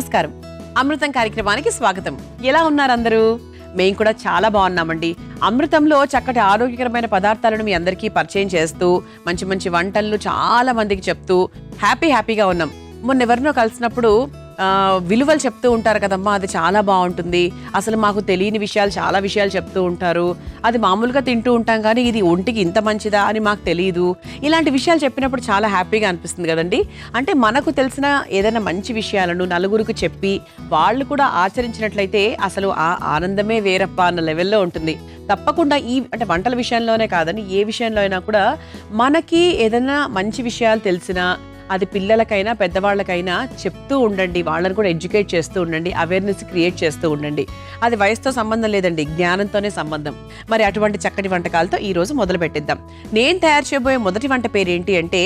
నమస్కారం. అమృతం కార్యక్రమానికి స్వాగతం. ఎలా ఉన్నారు అందరూ? మేము కూడా చాలా బాగున్నామండి. అమృతంలో చక్కటి ఆరోగ్యకరమైన పదార్థాలను మీ అందరికీ పరిచయం చేస్తూ మంచి మంచి వంటలు చాలా మందికి చెప్తూ హ్యాపీగా ఉన్నాం. మొన్న ఎవరినో కలిసినప్పుడు విలువలు చెప్తూ ఉంటారు కదమ్మా, అది చాలా బాగుంటుంది, అసలు మాకు తెలియని విషయాలు చాలా విషయాలు చెప్తూ ఉంటారు, అది మామూలుగా తింటూ ఉంటాం కానీ ఇది ఒంటికి ఇంత మంచిదా అని మాకు తెలియదు. ఇలాంటి విషయాలు చెప్పినప్పుడు చాలా హ్యాపీగా అనిపిస్తుంది కదండి. అంటే మనకు తెలిసిన ఏదైనా మంచి విషయాలను నలుగురికి చెప్పి వాళ్ళు కూడా ఆచరించినట్లయితే అసలు ఆ ఆనందమే వేరప్ప అన్న లెవెల్లో ఉంటుంది. తప్పకుండా అంటే వంటల విషయంలోనే కాదని ఏ విషయంలో అయినా కూడా మనకి ఏదైనా మంచి విషయాలు తెలిసినా అది పిల్లలకైనా పెద్దవాళ్ళకైనా చెప్తూ ఉండండి, వాళ్ళని కూడా ఎడ్యుకేట్ చేస్తూ ఉండండి, అవేర్నెస్ క్రియేట్ చేస్తూ ఉండండి. అది వయసుతో సంబంధం లేదండి, జ్ఞానంతోనే సంబంధం. మరి అటువంటి చక్కటి వంటకాలతో ఈరోజు మొదలు పెట్టిద్దాం. నేను తయారు చేయబోయే మొదటి వంట పేరు ఏంటి అంటే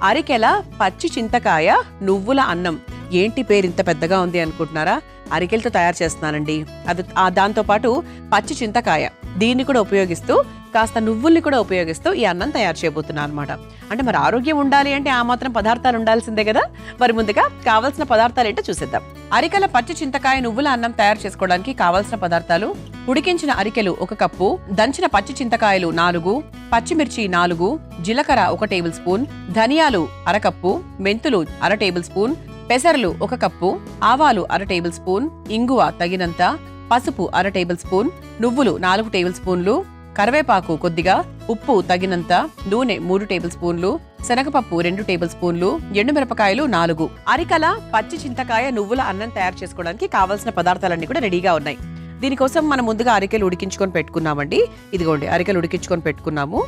అరికెల పచ్చి చింతకాయ నువ్వుల అన్నం. ఏంటి పేరు ఇంత పెద్దగా ఉంది అనుకుంటున్నారా? అరికెలతో తయారు చేస్తున్నానండి. అది దాంతోపాటు పచ్చి చింతకాయ దీన్ని కూడా ఉపయోగిస్తూ కాస్త నువ్వుల్ని కూడా ఉపయోగిస్తూ ఈ అన్నం తయారు చేయబోతున్నాను అనమాట. అంటే మరి ఆరోగ్యం ఉండాలి అంటే ఆ మాత్రం పదార్థాలు ఉండాల్సిందే కదా. మరి ముందుగా కావాల్సిన పదార్థాలు ఏంటో చూసేద్దాం. అరికెల పచ్చి చింతకాయ నువ్వుల అన్నం తయారు చేసుకోవడానికి కావాల్సిన పదార్థాలు: ఉడికించిన అరికెలు 1 కప్పు, దంచిన పచ్చి చింతకాయలు 4, పచ్చిమిర్చి 4, జీలకర్ర 1 టేబుల్ స్పూన్, ధనియాలు 1/2 కప్పు, మెంతులు 1/2 టేబుల్ స్పూన్, పెసర్లు 1 కప్పు, ఆవాలు 1/2 టేబుల్ స్పూన్, ఇంగువ తగినంత, పసుపు 1/2 టేబుల్ స్పూన్, నువ్వులు 4 టేబుల్ స్పూన్లు, కరివేపాకు కొద్దిగా, ఉప్పు తగినంత, నూనె 3 టేబుల్ స్పూన్లు, శనగపప్పు 2 టేబుల్ స్పూన్లు, ఎండుమిరపకాయలు 4. అరికల పచ్చి చింతకాయ నువ్వుల అన్నం తయారు చేసుకోవడానికి కావాల్సిన పదార్థాలన్నీ కూడా రెడీగా ఉన్నాయి. దీనికోసం మనం ముందుగా అరికెలు ఉడికించుకొని పెట్టుకున్నామండి. ఇదిగోండి అరికెలు ఉడికించుకొని పెట్టుకున్నాము,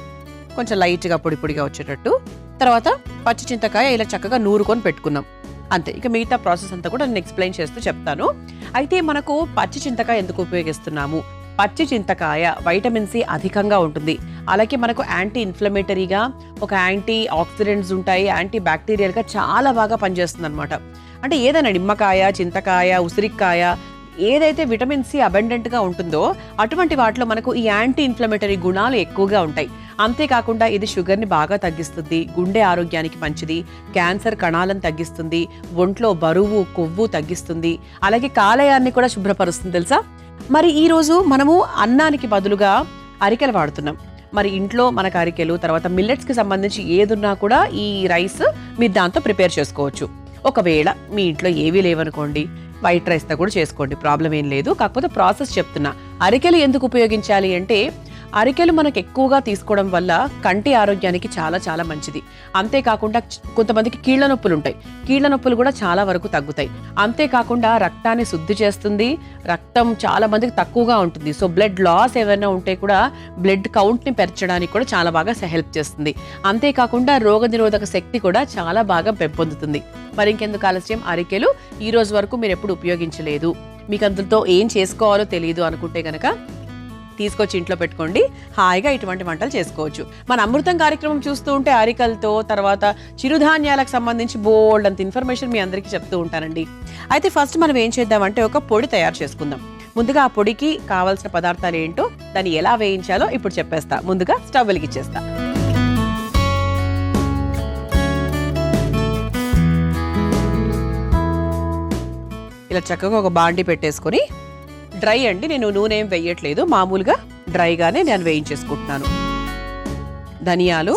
కొంచెం లైట్గా పొడిగా వచ్చేటట్టు. తర్వాత పచ్చి చింతకాయ ఇలా చక్కగా నూరుకొని పెట్టుకున్నాం. అంతే. ఇక మిగతా ప్రాసెస్ అంతా కూడా నేను ఎక్స్ప్లెయిన్ చేస్తూ చెప్తాను. అయితే మనకు పచ్చి చింతకాయ ఎందుకు ఉపయోగిస్తున్నాము? పచ్చి చింతకాయ వైటమిన్ సి అధికంగా ఉంటుంది. అలాగే మనకు యాంటీ ఇన్ఫ్లమేటరీగా, ఒక యాంటీ ఆక్సిడెంట్స్ ఉంటాయి, యాంటీ బ్యాక్టీరియల్గా చాలా బాగా పనిచేస్తుంది అనమాట. అంటే ఏదైనా నిమ్మకాయ, చింతకాయ, ఉసిరికాయ ఏదైతే విటమిన్ సి అబండెంట్గా ఉంటుందో అటువంటి వాటిలో మనకు ఈ యాంటీ ఇన్ఫ్లమేటరీ గుణాలు ఎక్కువగా ఉంటాయి. అంతేకాకుండా ఇది షుగర్ని బాగా తగ్గిస్తుంది, గుండె ఆరోగ్యానికి మంచిది, క్యాన్సర్ కణాలను తగ్గిస్తుంది, ఒంట్లో బరువు కొవ్వు తగ్గిస్తుంది, అలాగే కాలేయాన్ని కూడా శుభ్రపరుస్తుంది తెలుసా. మరి ఈరోజు మనము అన్నానికి బదులుగా అరికెలు వాడుతున్నాం. మరి ఇంట్లో మనకు అరికెలు, తర్వాత మిల్లెట్స్కి సంబంధించి ఏదున్నా కూడా ఈ రైస్ మీరు దాంతో ప్రిపేర్ చేసుకోవచ్చు. ఒకవేళ మీ ఇంట్లో ఏవీ లేవనుకోండి, వైట్ రైస్తో కూడా చేసుకోండి, ప్రాబ్లం ఏం లేదు. కాకపోతే ప్రాసెస్ చెప్తున్నా. అరికెలు ఎందుకు ఉపయోగించాలి అంటే అరికెలు మనకు ఎక్కువగా తీసుకోవడం వల్ల కంటి ఆరోగ్యానికి చాలా మంచిది. అంతేకాకుండా కొంతమందికి కీళ్ల నొప్పులు ఉంటాయి, కీళ్ల నొప్పులు కూడా చాలా వరకు తగ్గుతాయి. అంతేకాకుండా రక్తాన్ని శుద్ధి చేస్తుంది, రక్తం చాలా మందికి తక్కువగా ఉంటుంది. సో బ్లడ్ లాస్ ఏమైనా ఉంటే కూడా బ్లడ్ కౌంట్ని పెంచడానికి కూడా చాలా బాగా హెల్ప్ చేస్తుంది. అంతేకాకుండా రోగనిరోధక శక్తి కూడా చాలా బాగా పెంపొందుతుంది. మరి ఇంకెందుకు ఆలస్యం, అరికెలు ఈ రోజు వరకు మీరు ఎప్పుడు ఉపయోగించలేదు, మీకు అందులో ఏం చేసుకోవాలో తెలియదు అనుకుంటే గనక తీసుకొచ్చి ఇంట్లో పెట్టుకోండి, హాయిగా ఇటువంటి వంటలు చేసుకోవచ్చు. మన అమృతం కార్యక్రమం చూస్తూ ఉంటే అరికలతో తర్వాత చిరుధాన్యాలకు సంబంధించి బోల్డ్ అంత ఇన్ఫర్మేషన్ మీ అందరికీ చెప్తూ ఉంటానండి. అయితే ఫస్ట్ మనం ఏం చేద్దామంటే ఒక పొడి తయారు చేసుకుందాం. ముందుగా ఆ పొడికి కావాల్సిన పదార్థాలు ఏంటో, దాన్ని ఎలా వేయించాలో ఇప్పుడు చెప్పేస్తా. ముందుగా స్టవ్ వెలిగించేస్తా. ఇలా చక్కగా ఒక బాండి పెట్టేసుకొని, డ్రై అండి, నేను నూనె ఏం వేయట్లేదు, మామూలుగా డ్రైగానే నేను వేయించేసుకుంటున్నాను. ధనియాలు,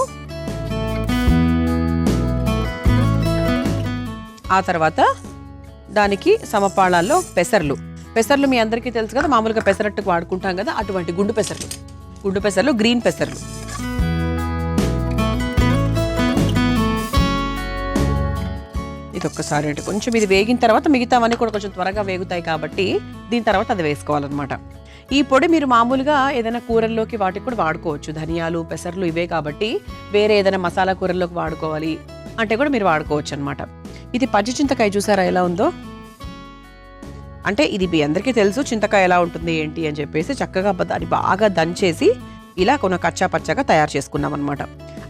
ఆ తర్వాత దానికి సమపాళాల్లో పెసర్లు మీ అందరికీ తెలుసు కదా, మామూలుగా పెసరట్టుకు వాడుకుంటాం కదా, అటువంటి గుండు పెసర్లు, గ్రీన్ పెసర్లు. ఇది ఒక్కసారి అంటే కొంచెం ఇది వేగిన తర్వాత మిగతావన్నీ కూడా కొంచెం త్వరగా వేగుతాయి కాబట్టి దీని తర్వాత అది వేసుకోవాలన్నమాట. ఈ పొడి మీరు మామూలుగా ఏదైనా కూరల్లోకి వాటికి కూడా వాడుకోవచ్చు. ధనియాలు, పెసర్లు ఇవే కాబట్టి వేరే ఏదైనా మసాలా కూరల్లోకి వాడుకోవాలి అంటే కూడా మీరు వాడుకోవచ్చు అనమాట. ఇది పచ్చి చింతకాయ చూసారా ఎలా ఉందో? అంటే ఇది మీ అందరికీ తెలుసు చింతకాయ ఎలా ఉంటుంది ఏంటి అని చెప్పేసి చక్కగా దాన్ని బాగా దంచేసి ఇలా కొన కచ్చా పచ్చగా తయారు చేసుకున్నాం అనమాట.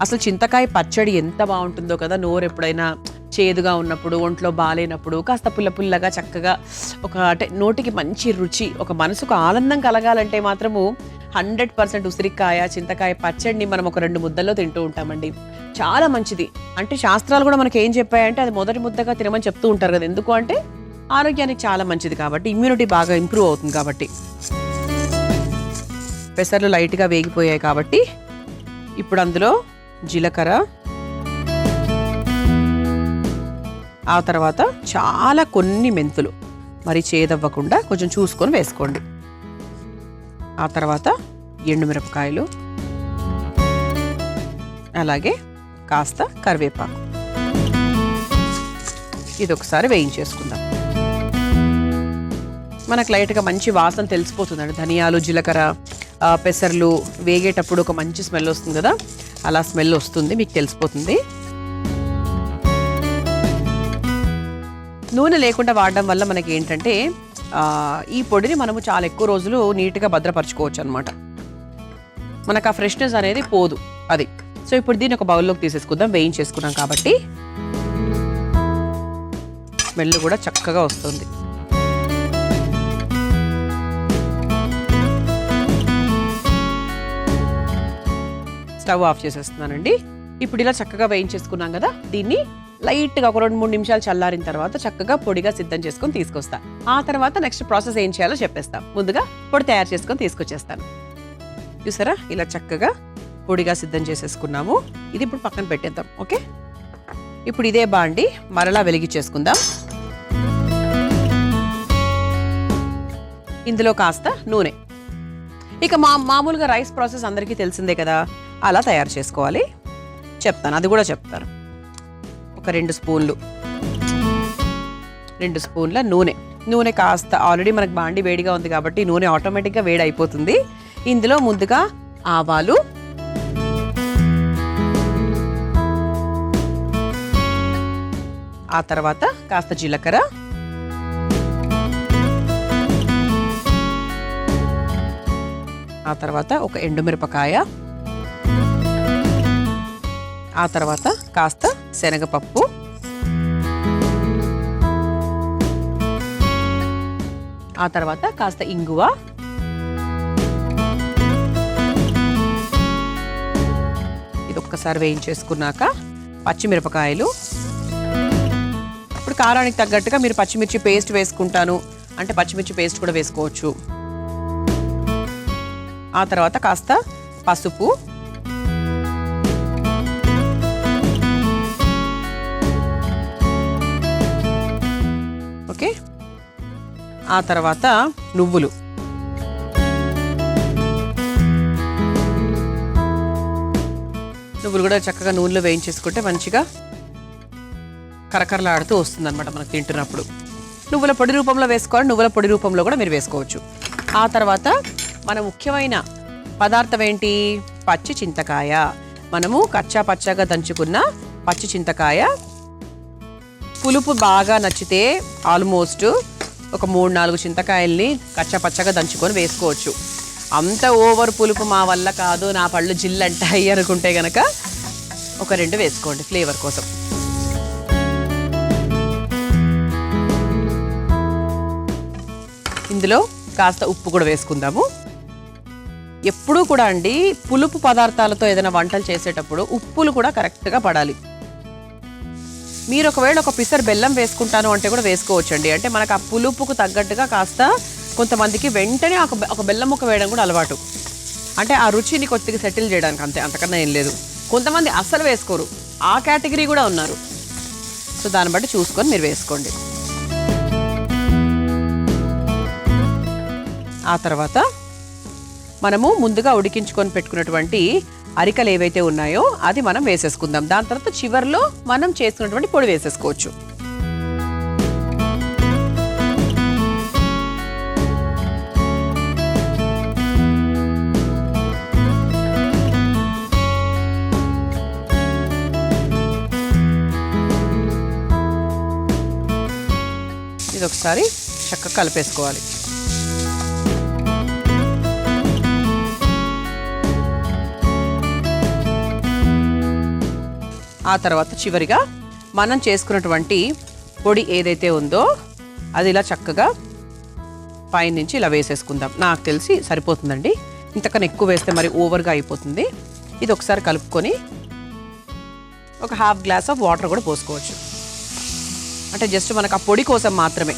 అసలు చింతకాయ పచ్చడి ఎంత బాగుంటుందో కదా, నోరు ఎప్పుడైనా చేదుగా ఉన్నప్పుడు, ఒంట్లో బాగాలేనప్పుడు కాస్త పుల్లగా చక్కగా అంటే నోటికి మంచి రుచి, ఒక మనసుకు ఆనందం కలగాలంటే మాత్రము 100% ఉసిరికాయ, చింతకాయ పచ్చడిని మనం ఒక 2 ముద్దల్లో తింటూ ఉంటామండి. చాలా మంచిది. అంటే శాస్త్రాలు కూడా మనకి ఏం చెప్పాయంటే అది మొదటి ముద్దగా తినమని చెప్తూ ఉంటారు కదా. ఎందుకు అంటే ఆరోగ్యానికి చాలా మంచిది కాబట్టి, ఇమ్యూనిటీ బాగా ఇంప్రూవ్ అవుతుంది కాబట్టి. పెసర్లు లైట్గా వేగిపోయాయి కాబట్టి ఇప్పుడు అందులో జీలకర్ర, ఆ తర్వాత చాలా కొన్ని మెంతులు, మరి చేదవ్వకుండా కొంచెం చూసుకొని వేసుకోండి. ఆ తర్వాత ఎండుమిరపకాయలు, అలాగే కాస్త కరివేపాకు. ఇది ఒకసారి వేయించేసుకుందాం. మనకు లైట్గా మంచి వాసన తెలిసిపోతుందండి. ధనియాలు, జీలకర్ర, పెసర్లు వేగేటప్పుడు ఒక మంచి స్మెల్ వస్తుంది కదా, అలా స్మెల్ వస్తుంది, మీకు తెలిసిపోతుంది. నూనె లేకుండా వాడడం వల్ల మనకి ఏంటంటే ఈ పొడిని మనము చాలా ఎక్కువ రోజులు నీట్గా భద్రపరచుకోవచ్చు అనమాట. మనకు ఆ ఫ్రెష్నెస్ అనేది పోదు అది. సో ఇప్పుడు దీన్ని ఒక బౌల్లోకి తీసేసుకుందాం. వేయించేసుకున్నాం కాబట్టి స్మెల్ కూడా చక్కగా వస్తుంది. స్టవ్ ఆఫ్ చేసేస్తున్నానండి. ఇప్పుడు ఇలా చక్కగా వేయించేసుకున్నాం కదా, దీన్ని లైట్గా ఒక 2-3 నిమిషాలు చల్లారిన తర్వాత చక్కగా పొడిగా సిద్ధం చేసుకొని తీసుకొస్తా. ఆ తర్వాత నెక్స్ట్ ప్రాసెస్ ఏం చేయాలో చెప్పేస్తాం. ముందుగా పొడి తయారు చేసుకొని తీసుకొచ్చేస్తాను. చూసారా, ఇలా చక్కగా పొడిగా సిద్ధం చేసేసుకున్నాము. ఇది ఇప్పుడు పక్కన పెట్టేద్దాం. ఓకే, ఇప్పుడు ఇదే బాండి మరలా వెలిగించేసుకుందాం. ఇందులో కాస్త నూనె. ఇక మామూలుగా రైస్ ప్రాసెస్ అందరికీ తెలిసిందే కదా, అలా తయారు చేసుకోవాలి. చెప్తాను, అది కూడా చెప్తాను. ఒక 2 స్పూన్ల నూనె కాస్త ఆల్రెడీ మనకు బాండి వేడిగా ఉంది కాబట్టి నూనె ఆటోమేటిక్గా వేడి అయిపోతుంది. ఇందులో ముందుగా ఆవాలు, ఆ తర్వాత కాస్త జీలకర్ర, ఆ తర్వాత ఒక ఎండుమిరపకాయ, ఆ తర్వాత కాస్త శనగపప్పు, ఆ తర్వాత కాస్త ఇంగువ, ఇది ఒక్కసారి వేయించేసుకున్నాక పచ్చిమిరపకాయలు. ఇప్పుడు కారానికి తగ్గట్టుగా మీరు పచ్చిమిర్చి పేస్ట్ వేసుకుంటాను అంటే పచ్చిమిర్చి పేస్ట్ కూడా వేసుకోవచ్చు. ఆ తర్వాత కాస్త పసుపు, ఓకే, ఆ తర్వాత నువ్వులు, కూడా చక్కగా నూనెలో వేయించేసుకుంటే మంచిగా కరకరలాడుతూ వస్తుంది అనమాట మనకు తింటున్నప్పుడు. నువ్వుల పొడి రూపంలో వేసుకోవాలి, నువ్వుల పొడి రూపంలో కూడా మీరు వేసుకోవచ్చు. ఆ తర్వాత మన ముఖ్యమైన పదార్థం ఏంటి? పచ్చి చింతకాయ. మనము కచ్చా పచ్చాగా దంచుకున్న పచ్చి చింతకాయ. పులుపు బాగా నచ్చితే ఆల్మోస్ట్ ఒక 3-4 చింతకాయల్ని కచ్చా పచ్చగా దంచుకొని వేసుకోవచ్చు. అంత ఓవర్ పులుపు మా వల్ల కాదు, నా పళ్ళు జిల్లంటాయి అనుకుంటే గనక ఒక 2 వేసుకోండి ఫ్లేవర్ కోసం. ఇందులో కాస్త ఉప్పు కూడా వేసుకుందాము. ఎప్పుడూ కూడా అండి పులుపు పదార్థాలతో ఏదైనా వంటలు చేసేటప్పుడు ఉప్పులు కూడా కరెక్ట్గా పడాలి. మీరు ఒకవేళ ఒక పిసర్ బెల్లం వేసుకుంటాను అంటే కూడా వేసుకోవచ్చండి. అంటే మనకు ఆ పులుపుకు తగ్గట్టుగా కాస్త కొంతమందికి వెంటనే ఒక బెల్లం ముక్క వేయడం కూడా అలవాటు. అంటే ఆ రుచిని కొద్దిగా సెటిల్ చేయడానికి, అంతే, అంతకన్నా ఏం లేదు. కొంతమంది అస్సలు వేసుకోరు, ఆ కేటగిరీ కూడా ఉన్నారు. సో దాన్ని బట్టి చూసుకొని మీరు వేసుకోండి. ఆ తర్వాత మనము ముందుగా ఉడికించుకొని పెట్టుకున్నటువంటి అరికలు ఏవైతే ఉన్నాయో అది మనం వేసేసుకుందాం. దాని తర్వాత చివర్లో మనం చేసుకున్నటువంటి పొడి వేసేసుకోవచ్చు. ఇది ఒకసారి చక్కగా కలిపేసుకోవాలి. ఆ తర్వాత చివరిగా మనం చేసుకున్నటువంటి పొడి ఏదైతే ఉందో అది ఇలా చక్కగా పైనుంచి ఇలా వేసేసుకుందాం. నాకు తెలిసి సరిపోతుందండి, ఇంతకన్నా ఎక్కువ వేస్తే మరి ఓవర్గా అయిపోతుంది. ఇది ఒకసారి కలుపుకొని ఒక ½ గ్లాస్ ఆఫ్ వాటర్ కూడా పోసుకోవచ్చు. అంటే జస్ట్ మనకు ఆ పొడి కోసం మాత్రమే.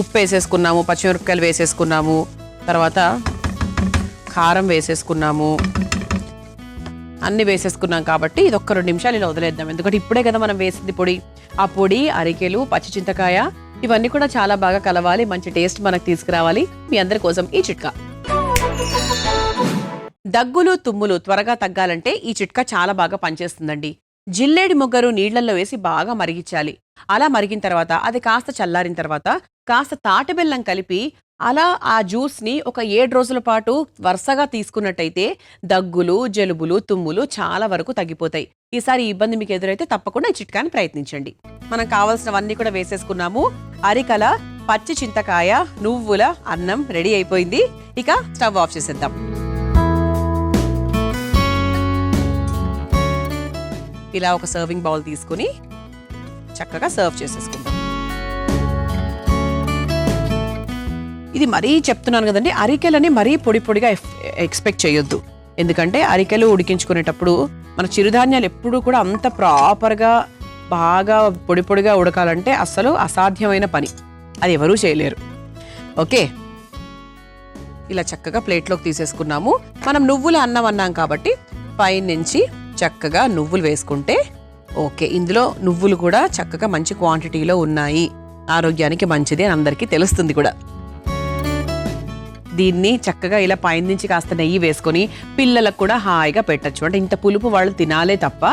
ఉప్పు వేసేసుకున్నాము, పచ్చిమిరపకాయలు వేసేసుకున్నాము, తర్వాత కారం వేసేసుకున్నాము, అన్ని వేసేసుకున్నాం కాబట్టి ఇది ఒక్క 2 నిమిషాలు ఇలా వదిలేద్దాం. ఎందుకంటే ఇప్పుడే కదా మనం వేసింది పొడి. ఆ పొడి, అరికెలు, పచ్చి చింతకాయ ఇవన్నీ కూడా చాలా బాగా కలవాలి, మంచి టేస్ట్ మనకు తీసుకురావాలి. మీ అందరి కోసం ఈ చిట్కా. దగ్గులు తుమ్ములు త్వరగా తగ్గాలంటే ఈ చిట్కా చాలా బాగా పనిచేస్తుందండి. జిల్లేడి మొగ్గరు నీళ్లలో వేసి బాగా మరిగించాలి. అలా మరిగిన తర్వాత అది కాస్త చల్లారిన తర్వాత కాస్త తాటి బెల్లం కలిపి అలా ఆ జ్యూస్ ని ఒక 7 రోజుల పాటు వరుసగా తీసుకున్నట్టయితే దగ్గులు, జలుబులు, తుమ్ములు చాలా వరకు తగ్గిపోతాయి. ఈసారి ఇబ్బంది మీకు ఎదురైతే తప్పకుండా ఈ చిట్కాని ప్రయత్నించండి. మనం కావాల్సినవన్నీ కూడా వేసేసుకున్నాము. అరికల, పచ్చి చింతకాయ, నువ్వుల అన్నం రెడీ అయిపోయింది. ఇక స్టవ్ ఆఫ్ చేసేద్దాం. ఇలా ఒక సర్వింగ్ బౌల్ తీసుకుని చక్కగా సర్వ్ చేసేసుకుందాం. ఇది మరీ చెప్తున్నాను కదండి, అరికెలని మరీ పొడి పొడిగా ఎక్స్పెక్ట్ చేయొద్దు. ఎందుకంటే అరికెలు ఉడికించుకునేటప్పుడు మన చిరుధాన్యాలు ఎప్పుడూ కూడా అంత ప్రాపర్గా బాగా పొడి పొడిగా ఉడకాలంటే అస్సలు అసాధ్యమైన పని, అది ఎవరూ చేయలేరు. ఓకే, ఇలా చక్కగా ప్లేట్లోకి తీసేసుకున్నాము. మనం నువ్వుల అన్నం అన్నాం కాబట్టి పైనుంచి చక్కగా నువ్వులు వేసుకుంటే ఓకే. ఇందులో నువ్వులు కూడా చక్కగా మంచి క్వాంటిటీలో ఉన్నాయి, ఆరోగ్యానికి మంచిది అని అందరికీ తెలుస్తుంది కూడా. దీన్ని చక్కగా ఇలా పైన నుంచి కాస్త నెయ్యి వేసుకొని పిల్లలకు కూడా హాయిగా పెట్టచ్చు. అంటే ఇంత పులుపు వాళ్ళు తినాలే తప్ప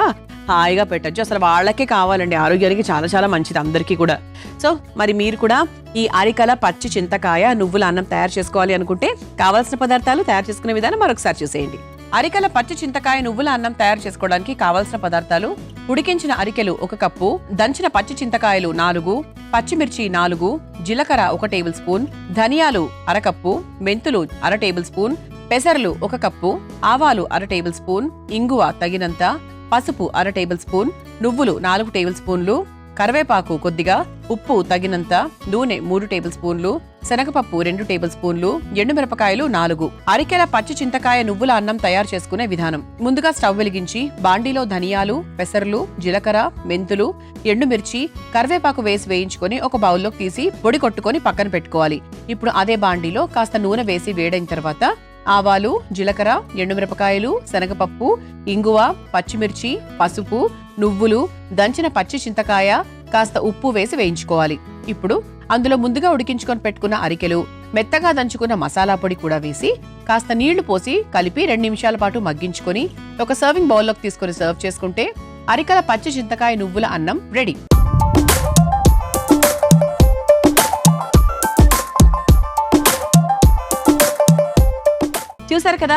హాయిగా పెట్టచ్చు. అసలు వాళ్ళకే కావాలండి, ఆరోగ్యానికి చాలా చాలా మంచిది అందరికీ కూడా. సో మరి మీరు కూడా ఈ అరికల, పచ్చి చింతకాయ, నువ్వుల అన్నం తయారు చేసుకోవాలి అనుకుంటే కావాల్సిన పదార్థాలు, తయారు చేసుకునే విధానం మరొకసారి చూసేయండి. అరికల, పచ్చి చింతకాయ, నువ్వుల అన్నం తయారు చేసుకోవడానికి కావాల్సిన పదార్థాలు: ఉడికించిన అరికెలు 1 కప్పు, దంచిన పచ్చి చింతకాయలు 4, పచ్చిమిర్చి 4, జీలకర్ర 1 టేబుల్ స్పూన్, ధనియాలు 1/2 కప్పు, మెంతులు 1/2 టేబుల్ స్పూన్, పెసర్లు 1 కప్పు, ఆవాలు 1/2 టేబుల్ స్పూన్, ఇంగువ తగినంత, పసుపు 1/2 టేబుల్ స్పూన్, నువ్వులు 4 టేబుల్ స్పూన్లు, కరివేపాకు కొద్దిగా, ఉప్పు తగినంత, నూనె 3 టేబుల్ స్పూన్లు, శనగపప్పు 2 టేబుల్ స్పూన్లు, ఎండుమిరపకాయలు 4. అరికెల, పచ్చి చింతకాయ, నువ్వుల అన్నం తయారు చేసుకునే విధానం: ముందుగా స్టవ్ వెలిగించి బాండీలో ధనియాలు, పెసర్లు, జీలకర్ర, మెంతులు, ఎండుమిర్చి, కరివేపాకు వేసి వేయించుకొని ఒక బౌల్లోకి తీసి పొడి కొట్టుకొని పక్కన పెట్టుకోవాలి. ఇప్పుడు అదే బాండీలో కాస్త నూనె వేసి వేడైన తర్వాత ఆవాలు, జీలకర్ర, ఎండుమిరపకాయలు, శనగపప్పు, ఇంగువ, పచ్చిమిర్చి, పసుపు, నువ్వులు, దంచిన పచ్చి చింతకాయ, కాస్త ఉప్పు వేసి వేయించుకోవాలి. ఇప్పుడు అందులో ముందుగా ఉడికించుకొని పెట్టుకున్న అరికెలు, మెత్తగా దంచుకున్న మసాలా పొడి కూడా వేసి కాస్త నీళ్లు పోసి కలిపి 2 నిమిషాల పాటు మగ్గించుకొని ఒక సర్వింగ్ బౌల్లోకి తీసుకొని సర్వ్ చేసుకుంటే అరికల, పచ్చి చింతకాయ, నువ్వుల అన్నం రెడీ. చూసారు కదా,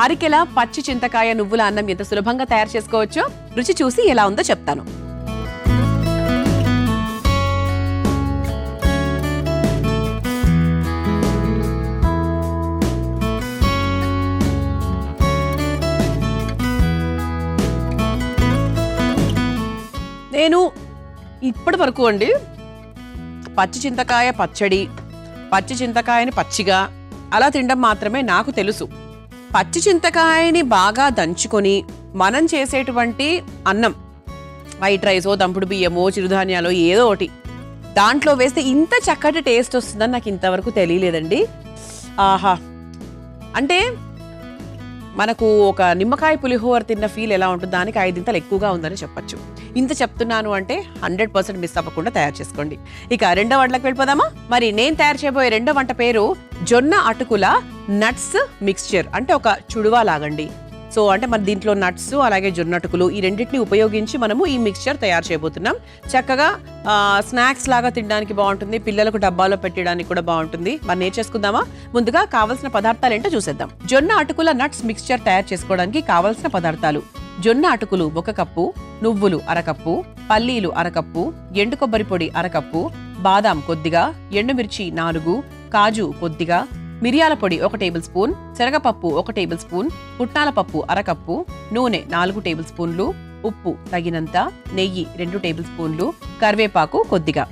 అరికెల, పచ్చి చింతకాయ, నువ్వుల అన్నం ఎంత సులభంగా తయారు చేసుకోవచ్చో రుచి చూసి ఎలా ఉందో చెప్తాను. నేను ఇప్పటి వరకు అండి పచ్చి చింతకాయ పచ్చడి, పచ్చి చింతకాయని పచ్చిగా అలా తినడం మాత్రమే నాకు తెలుసు. పచ్చి చింతకాయని బాగా దంచుకొని మనం చేసేటువంటి అన్నం, వైట్ రైసో, దంపుడు బియ్యమో, చిరుధాన్యాలో ఏదో ఒకటి దాంట్లో వేస్తే ఇంత చక్కటి టేస్ట్ వస్తుందని నాకు ఇంతవరకు తెలియలేదండి. ఆహా, అంటే మనకు ఒక నిమ్మకాయ పులిహోర తిన్న ఫీల్ ఎలా ఉంటుంది, దానికి 5 ఇంతలు ఎక్కువగా ఉందని చెప్పచ్చు. ఇంత చెప్తున్నాను అంటే 100% మిస్ అవ్వకుండా తయారు చేసుకోండి. ఇక రెండో వంటలకు వెళ్ళిపోదామా? మరి నేను తయారు చేయబోయే రెండో వంట పేరు జొన్న అటుకుల నట్స్ మిక్స్చర్. అంటే ఒక చుడువా లాగండి. సో అంటే మన దీంట్లో నట్స్ అలాగే జొన్న అటుకులు ఈ రెండింటిని ఉపయోగించి మనము ఈ మిక్స్చర్ తయారు చేయబోతున్నాం. చక్కగా స్నాక్స్ లాగా తినడానికి బాగుంటుంది, పిల్లలకు డబ్బాలో పెట్టడానికి కూడా బాగుంటుంది. మరి నేర్చేసుకుందామా? ముందుగా కావాల్సిన పదార్థాలు ఏంటో చూసేద్దాం. జొన్న అటుకుల నట్స్ మిక్స్చర్ తయారు చేసుకోవడానికి కావాల్సిన పదార్థాలు: జొన్న అటుకులు 1 కప్పు, నువ్వులు 1/2 కప్పు, పల్లీలు 1/2 కప్పు, ఎండు కొబ్బరి పొడి 1/2 కప్పు, బాదాం కొద్దిగా, ఎండుమిర్చి 4, కాజు కొద్దిగా, మిరియాల పొడి 1 టేబుల్ స్పూన్, శనగపప్పు 1 టేబుల్ స్పూన్, పుట్నాల పప్పు 1/2 కప్పు, నూనె 4 టేబుల్ స్పూన్లు, ఉప్పు తగినంత, నెయ్యి 2 టేబుల్ స్పూన్లు, కరివేపాకు కొద్దిగా.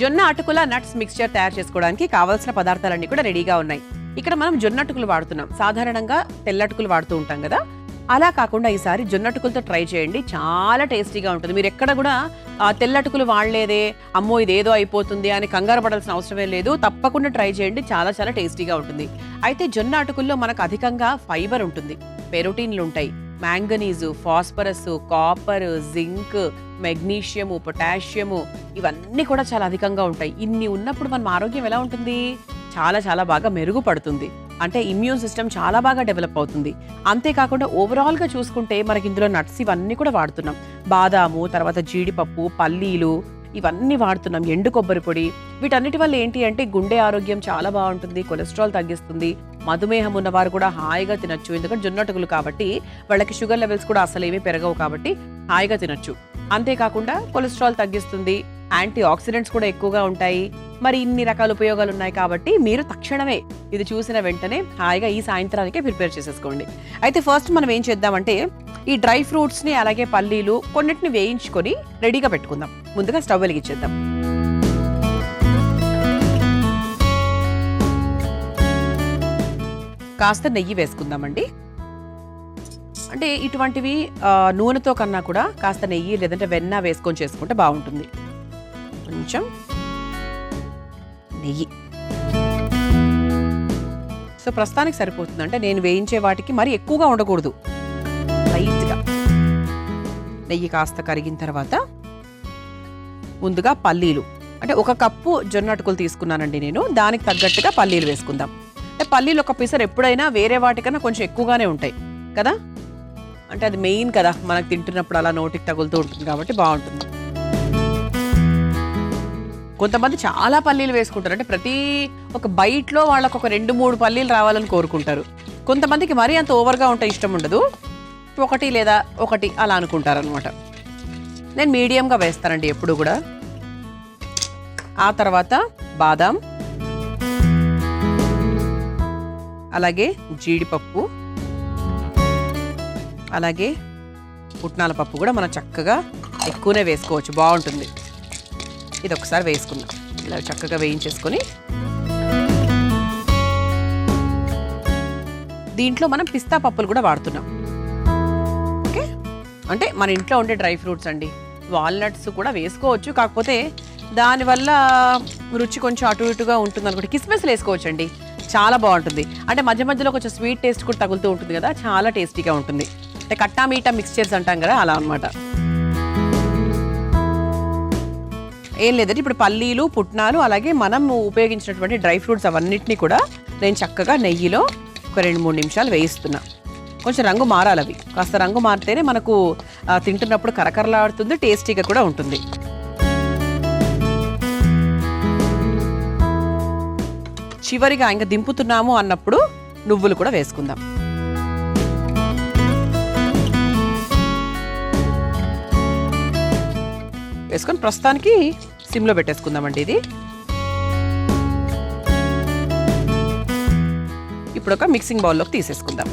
జొన్న అటుకుల నట్స్ మిక్స్చర్ తయారు చేసుకోవడానికి కావాల్సిన పదార్థాలన్నీ కూడా రెడీగా ఉన్నాయి. ఇక్కడ మనం జొన్న అటుకులు వాడుతున్నాం. సాధారణంగా తెల్లటుకులు వాడుతూ ఉంటాం కదా, అలా కాకుండా ఈసారి జొన్న అటుకులతో ట్రై చేయండి, చాలా టేస్టీగా ఉంటుంది. మీరు ఎక్కడ కూడా తెల్లటుకులు వాడలేదే, అమ్మో ఇదేదో అయిపోతుంది అని కంగారు పడాల్సిన అవసరమే లేదు. తప్పకుండా ట్రై చేయండి, చాలా చాలా టేస్టీగా ఉంటుంది. అయితే జొన్న అటుకుల్లో మనకు అధికంగా ఫైబర్ ఉంటుంది, ప్రోటీన్లు ఉంటాయి, manganese, phosphorus, copper, zinc, magnesium, potassium ఇవన్నీ కూడా చాలా అధికంగా ఉంటాయి. ఇన్ని ఉన్నప్పుడు మన ఆరోగ్యం ఎలా ఉంటుంది? చాలా చాలా బాగా మెరుగుపడుతుంది. అంటే ఇమ్యూన్ సిస్టమ్ చాలా బాగా డెవలప్ అవుతుంది. అంతేకాకుండా ఓవరాల్గా చూసుకుంటే మనకి ఇందులో నట్స్ ఇవన్నీ కూడా వాడుతున్నాం. బాదాము, తర్వాత జీడిపప్పు, పల్లీలు ఇవన్నీ వాడుతున్నాం, ఎండు కొబ్బరి పొడి. వీటన్నిటి వల్ల ఏంటి అంటే గుండె ఆరోగ్యం చాలా బాగుంటుంది, కొలెస్ట్రాల్ తగ్గిస్తుంది. మధుమేహం ఉన్నవారు కూడా హాయిగా తినొచ్చు, ఎందుకంటే జొన్నటుకులు కాబట్టి వాళ్ళకి షుగర్ లెవెల్స్ కూడా అసలు ఏమీ పెరగవు కాబట్టి హాయిగా తినొచ్చు. అంతేకాకుండా కొలెస్ట్రాల్ తగ్గిస్తుంది, యాంటీ ఆక్సిడెంట్స్ కూడా ఎక్కువగా ఉంటాయి. మరి ఇన్ని రకాల ఉపయోగాలు ఉన్నాయి కాబట్టి మీరు తక్షణమే ఇది చూసిన వెంటనే హాయిగా ఈ సాయంత్రానికే ప్రిపేర్ చేసేసుకోండి. అయితే ఫస్ట్ మనం ఏం చేద్దామంటే ఈ డ్రై ఫ్రూట్స్ని అలాగే పల్లీలు కొన్నిటిని వేయించుకొని రెడీగా పెట్టుకుందాం. ముందుగా స్టవ్ వెలిగించేద్దాం. కాస్త నెయ్యి వేసుకుందామండి. అంటే ఇటువంటివి నూనెతో కన్నా కూడా కాస్త నెయ్యి లేదంటే వెన్న వేసుకొని చేసుకుంటే బాగుంటుంది. కొంచెం నెయ్యి సో ప్రస్తుతానికి సరిపోతుంది. అంటే నేను వేయించే వాటికి మరి ఎక్కువగా ఉండకూడదు, లైట్గా. నెయ్యి కాస్త కరిగిన తర్వాత ముందుగా పల్లీలు, అంటే 1 కప్పు జొన్న అటుకులు తీసుకున్నానండి నేను, దానికి తగ్గట్టుగా పల్లీలు వేసుకుందాం. అంటే పల్లీలు ఒక పిసర్ ఎప్పుడైనా వేరే వాటికన్నా కొంచెం ఎక్కువగానే ఉంటాయి కదా, అంటే అది మెయిన్ కదా, మనకు తింటున్నప్పుడు అలా నోటికి తగులుతూ ఉంటుంది కాబట్టి బాగుంటుంది. కొంతమంది చాలా పల్లీలు వేసుకుంటారు, అంటే ప్రతి ఒక బైట్లో వాళ్ళకు ఒక 2-3 పల్లీలు రావాలని కోరుకుంటారు. కొంతమందికి మరీ అంత ఓవర్గా ఉంటే ఇష్టం ఉండదు, 1 లేదా 1 అలా అనుకుంటారు అనమాట. నేను మీడియంగా వేస్తానండి ఎప్పుడు కూడా. ఆ తర్వాత బాదాం, అలాగే జీడిపప్పు, అలాగే పుట్నాల పప్పు కూడా మనం చక్కగా ఎక్కువనే వేసుకోవచ్చు, బాగుంటుంది. ఇది ఒకసారి వేసుకుందాం, ఇలా చక్కగా వేయించేసుకొని. దీంట్లో మనం పిస్తా పప్పులు కూడా వాడుతున్నాం. ఓకే, అంటే మన ఇంట్లో ఉండే డ్రై ఫ్రూట్స్ అండి. వాల్నట్స్ కూడా వేసుకోవచ్చు, కాకపోతే దానివల్ల రుచి కొంచెం అటు ఇటుగా ఉంటుంది అనుకుంటే కిస్మిస్లు వేసుకోవచ్చు అండి, చాలా బాగుంటుంది. అంటే మధ్య మధ్యలో కొంచెం స్వీట్ టేస్ట్ కూడా తగులుతూ ఉంటుంది కదా, చాలా టేస్టీగా ఉంటుంది. అంటే కట్టా మీటా మిక్స్చర్స్ అంటాం కదా, అలా అనమాట. ఏం లేదంటే ఇప్పుడు పల్లీలు, పుట్నాలు అలాగే మనం ఉపయోగించినటువంటి డ్రై ఫ్రూట్స్ అవన్నిటినీ కూడా నేను చక్కగా నెయ్యిలో ఒక 2-3 నిమిషాలు వేయిస్తున్నా. కొంచెం రంగు మారాలి, అవి కాస్త రంగు మారితేనే మనకు తింటున్నప్పుడు కరకరలాడుతుంది, టేస్టీగా కూడా ఉంటుంది. చివరిగా ఇంకా దింపుతున్నాము అన్నప్పుడు నువ్వులు కూడా వేసుకుందాం. వేసుకొని ప్రస్తుతానికి సిమ్లో పెట్టేసుకుందామండి. ఇది ఇప్పుడు ఒక మిక్సింగ్ బౌల్లోకి తీసేసుకుందాం.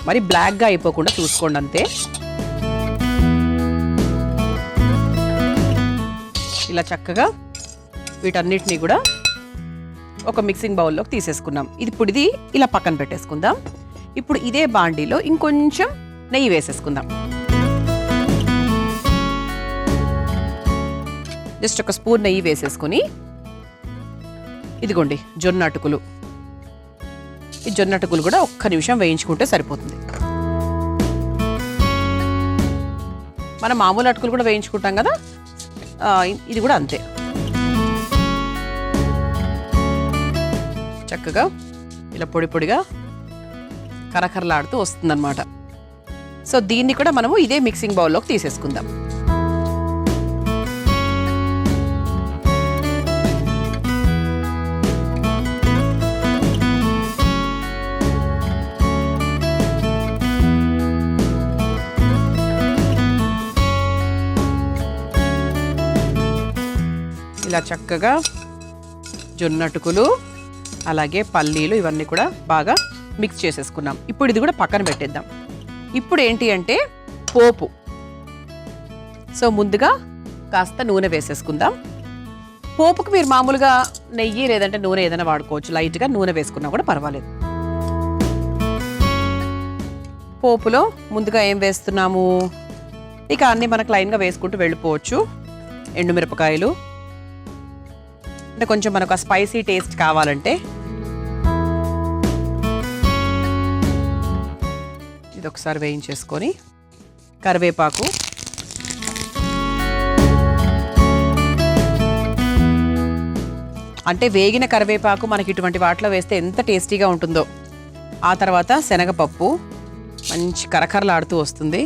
మరి బ్లాక్గా అయిపోకుండా చూసుకోండి, అంతే. ఇలా చక్కగా వీటన్నిటినీ కూడా ఒక మిక్సింగ్ బౌల్లోకి తీసేసుకున్నాం. ఇప్పుడు ఇది ఇలా పక్కన పెట్టేసుకుందాం. ఇప్పుడు ఇదే బాండీలో ఇంకొంచెం నెయ్యి వేసేసుకుందాం. జస్ట్ 1 స్పూన్ నెయ్యి వేసేసుకుని, ఇదిగోండి జొన్న అటుకులు. ఈ జొన్న అటుకులు కూడా 1 నిమిషం వేయించుకుంటే సరిపోతుంది. మనం మామూలు అటుకులు కూడా వేయించుకుంటాం కదా, ఇది కూడా అంతే. చక్కగా ఇలా పొడి పొడిగా కరకరలాడుతూ వస్తుందన్నమాట. సో దీన్ని కూడా మనము ఇదే మిక్సింగ్ బౌల్లోకి తీసేసుకుందాం. ఇలా చక్కగా జొన్న అటుకులు అలాగే పల్లీలు ఇవన్నీ కూడా బాగా మిక్స్ చేసేసుకున్నాం. ఇప్పుడు ఇది కూడా పక్కన పెట్టేద్దాం. ఇప్పుడు ఏంటి అంటే పోపు. సో ముందుగా కాస్త నూనె వేసేసుకుందాం. పోపుకు మీరు మామూలుగా నెయ్యి లేదంటే నూనె ఏదైనా వాడుకోవచ్చు. లైట్గా నూనె వేసుకున్నా కూడా పర్వాలేదు. పోపులో ముందుగా ఏం వేస్తున్నాము, ఇక అన్నీ మనకు లైన్గా వేసుకుంటూ వెళ్ళిపోవచ్చు. ఎండుమిరపకాయలు, అంటే కొంచెం మనకు ఆ స్పైసీ టేస్ట్ కావాలంటే ఇది ఒకసారి వేయించేసుకొని కరివేపాకు, అంటే వేగిన కరివేపాకు మనకి ఇటువంటి వాటిలో వేస్తే ఎంత టేస్టీగా ఉంటుందో. ఆ తర్వాత శనగపప్పు మంచి కరకరలాడుతూ వస్తుంది.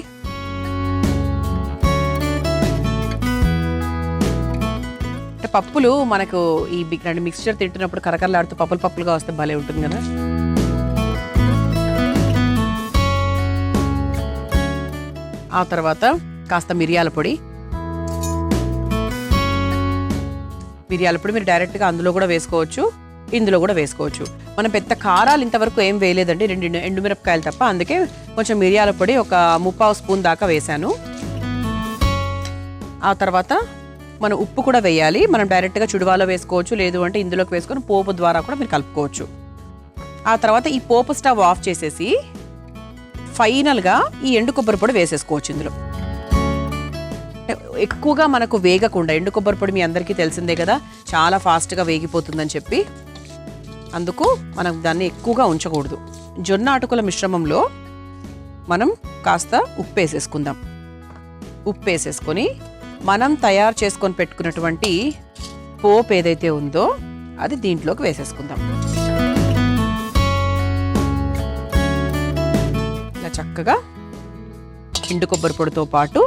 అంటే పప్పులు మనకు ఈ రెండు మిక్స్చర్ తింటున్నప్పుడు కరకరలాడుతూ పప్పులుగా వస్తే భలే ఉంటుంది కదా. ఆ తర్వాత కాస్త మిరియాల పొడి మీరు డైరెక్ట్గా అందులో కూడా వేసుకోవచ్చు, ఇందులో కూడా వేసుకోవచ్చు. మనం పెద్ద కారాలు ఇంతవరకు ఏం వేయలేదండి, 2 ఎండుమిరపకాయలు తప్ప. అందుకే కొంచెం మిరియాల పొడి ఒక 3/4 స్పూన్ దాకా వేసాను. ఆ తర్వాత మనం ఉప్పు కూడా వేయాలి. మనం డైరెక్ట్గా చుడువాలో వేసుకోవచ్చు, లేదు అంటే ఇందులోకి వేసుకొని పోపు ద్వారా కూడా మీరు కలుపుకోవచ్చు. ఆ తర్వాత ఈ పోపు స్టవ్ ఆఫ్ చేసేసి ఫైనల్గా ఈ ఎండు కొబ్బరి పొడి వేసేసుకోవచ్చు. ఇందులో ఎక్కువగా మనకు వేగకుండా, ఎండు కొబ్బరి పొడి మీ అందరికీ తెలిసిందే కదా, చాలా ఫాస్ట్గా వేగిపోతుందని చెప్పి, అందుకు మనం దాన్ని ఎక్కువగా ఉంచకూడదు. జొన్న అటుకుల మిశ్రమంలో మనం కాస్త ఉప్పు వేసేసుకుందాం. ఉప్పు వేసేసుకొని మనం తయారు చేసుకొని పెట్టుకున్నటువంటి పోపు ఏదైతే ఉందో అది దీంట్లోకి వేసేసుకుందాం. ఇలా చక్కగా ఎండు కొబ్బరి పొడితో పాటు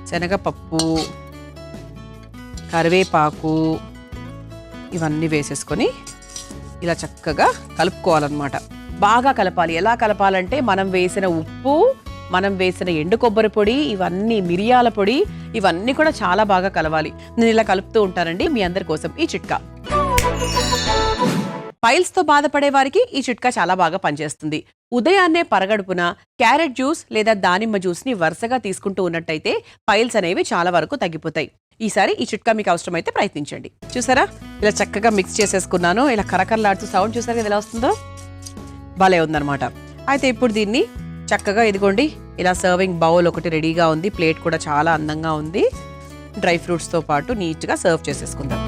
శనగపప్పు, కరివేపాకు ఇవన్నీ వేసేసుకొని ఇలా చక్కగా కలుపుకోవాలన్నమాట. బాగా కలపాలి. ఎలా కలపాలంటే మనం వేసిన ఉప్పు, మనం వేసిన ఎండు కొబ్బరి పొడి, ఇవన్నీ మిరియాల పొడి, ఇవన్నీ కూడా చాలా బాగా కలవాలి. నేను ఇలా కలుపుతూ ఉంటానండి మీ అందరి కోసం ఈ చిట్కా. పైల్స్తో బాధపడే వారికి ఈ చిట్కా చాలా బాగా పనిచేస్తుంది. ఉదయాన్నే పరగడుపున క్యారెట్ జ్యూస్ లేదా దానిమ్మ జ్యూస్ని వరుసగా తీసుకుంటూ ఉన్నట్టయితే పైల్స్ అనేవి చాలా వరకు తగ్గిపోతాయి. ఈసారి ఈ చిట్కా మీకు అవసరమైతే ప్రయత్నించండి. చూసారా, ఇలా చక్కగా మిక్స్ చేసేసుకున్నాను. ఇలా కరకరలాడుతూ సౌండ్ చూసారా ఎలా వస్తుందో, భలే ఉందన్నమాట. అయితే ఇప్పుడు దీన్ని చక్కగా ఇదిగోండి ఇలా సర్వింగ్ బౌల్ ఒకటి రెడీగా ఉంది. ప్లేట్ కూడా చాలా అందంగా ఉంది. డ్రై ఫ్రూట్స్తో పాటు నీట్గా సర్వ్ చేసేసుకుందాం.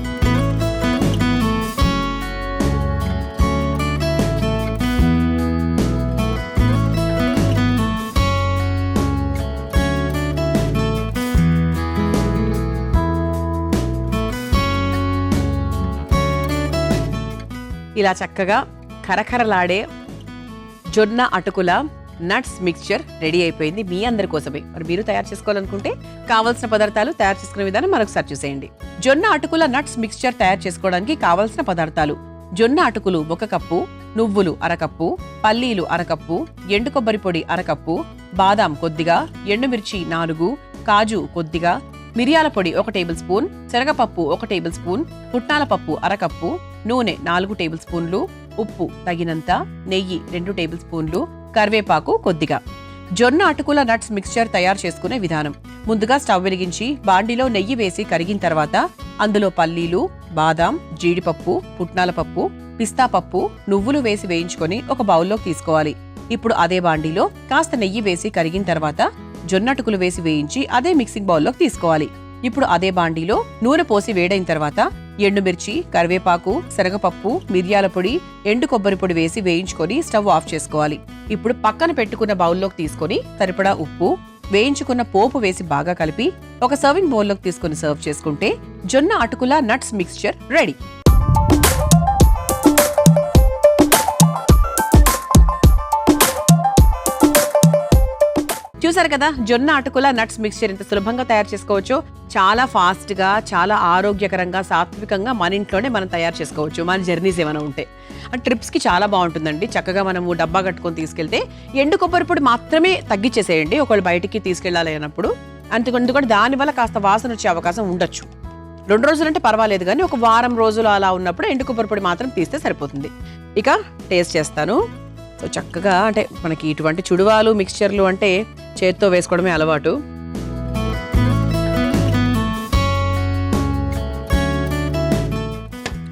ఇలా చక్కగా కరకరలాడే జొన్న అటుకుల నట్స్ మిక్స్చర్ రెడీ అయిపోయింది మీ అందరి కోసమే. మరి మీరు తయారు చేసుకోవాలనుకుంటే కావాల్సిన పదార్థాలు, తయారు చేసుకునే విధానం మరొకసారి చూసేయండి. జొన్న అటుకుల నట్స్ మిక్స్చర్ తయారు చేసుకోవడానికి కావాల్సిన పదార్థాలు: జొన్న అటుకులు 1 కప్పు, నువ్వులు 1/2 కప్పు, పల్లీలు 1/2 కప్పు, ఎండు కొబ్బరి పొడి 1/2 కప్పు, బాదాం కొద్దిగా, ఎండుమిర్చి 4, కాజు కొద్దిగా, మిరియాల పొడి 1 టేబుల్ స్పూన్, శనగపప్పు 1 టేబుల్ స్పూన్, పుట్నాల పప్పు 1/2 కప్పు, నూనె 4 టేబుల్ స్పూన్లు, ఉప్పు తగినంత, నెయ్యి 2 టేబుల్ స్పూన్లు, కరివేపాకు కొద్దిగా. జొన్న అటుకుల నట్స్ మిక్స్చర్ తయారు చేసుకునే విధానం: ముందుగా స్టవ్ వెలిగించి బాండిలో నెయ్యి వేసి కరిగిన తర్వాత అందులో పల్లీలు, బాదాం, జీడిపప్పు, పుట్నాల పప్పు, పిస్తా పప్పు, నువ్వులు వేసి వేయించుకొని ఒక బౌల్లోకి తీసుకోవాలి. ఇప్పుడు అదే బాండిలో కాస్త నెయ్యి వేసి కరిగిన తర్వాత జొన్న అటుకులు వేసి వేయించి అదే మిక్సింగ్ బౌల్లోకి తీసుకోవాలి. ఇప్పుడు అదే బాండీలో నూనె పోసి వేడైన తర్వాత ఎండుమిర్చి, కరివేపాకు, శనగపప్పు, మిరియాల పొడి, ఎండు కొబ్బరి పొడి వేసి వేయించుకొని స్టవ్ ఆఫ్ చేసుకోవాలి. ఇప్పుడు పక్కన పెట్టుకున్న బౌల్లోకి తీసుకొని సరిపడా ఉప్పు, వేయించుకున్న పోపు వేసి బాగా కలిపి ఒక సర్వింగ్ బౌల్లోకి తీసుకొని సర్వ్ చేసుకుంటే జొన్న అటుకుల నట్స్ మిక్స్చర్ రెడీ. చూసారు కదా, జొన్న అటుకుల నట్స్ మిక్స్చర్ ఎంత సులభంగా తయారు చేసుకోవచ్చో. చాలా ఫాస్ట్ గా, చాలా ఆరోగ్యకరంగా, సాత్వికంగా మన ఇంట్లోనే మనం తయారు చేసుకోవచ్చు. మన జర్నీస్ ఏమైనా ఉంటే ట్రిప్స్ కి చాలా బాగుంటుందండి. చక్కగా మనము డబ్బా కట్టుకొని తీసుకెళ్తే ఎండు కొబ్బరి పొడి మాత్రమే తగ్గించేసేయండి ఒకళ్ళు బయటికి తీసుకెళ్లాలి అన్నప్పుడు. ఎందుకంటే దానివల్ల కాస్త వాసన వచ్చే అవకాశం ఉండొచ్చు. 2 రోజులు అంటే పర్వాలేదు, కానీ ఒక వారం రోజులు అలా ఉన్నప్పుడు ఎండు కొబ్బరి పొడి మాత్రం తీస్తే సరిపోతుంది. ఇక టేస్ట్ చేస్తాను. సో చక్కగా, అంటే మనకి ఇటువంటి చుడువాలు, మిక్స్చర్లు అంటే చేత్తో వేసుకోవడమే అలవాటు.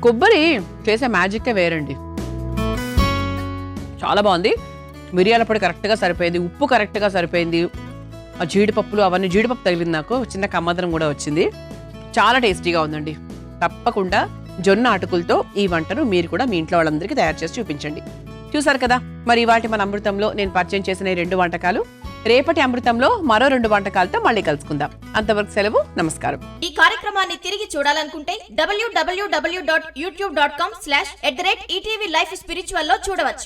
కొబ్బరి చేసే మ్యాజిక్కే వేరండి. చాలా బాగుంది. మిరియాల పొడి కరెక్ట్గా సరిపోయింది, ఉప్పు కరెక్ట్గా సరిపోయింది, ఆ జీడిపప్పులు అవన్నీ, జీడిపప్పు తగిలింది నాకు, చిన్న కమ్మదనం కూడా వచ్చింది. చాలా టేస్టీగా ఉందండి. తప్పకుండా జొన్న అటుకులతో ఈ వంటను మీరు కూడా మీ ఇంట్లో వాళ్ళందరికీ తయారు చేసి చూపించండి. చూసారు కదా, మరి ఇవాటి మన అమృతంలో నేను పరిచయం చేసిన ఈ 2 వంటకాలు. రేపటి అమృతంలో మరో 2 వంటకాలతో మళ్ళీ కలుసుకుందాం. అంతవరకు సెలవు, నమస్కారం. ఈ కార్యక్రమాన్ని తిరిగి చూడాలనుకుంటే www.youtube.com/ETV Life Spiritual లో చూడవచ్చు.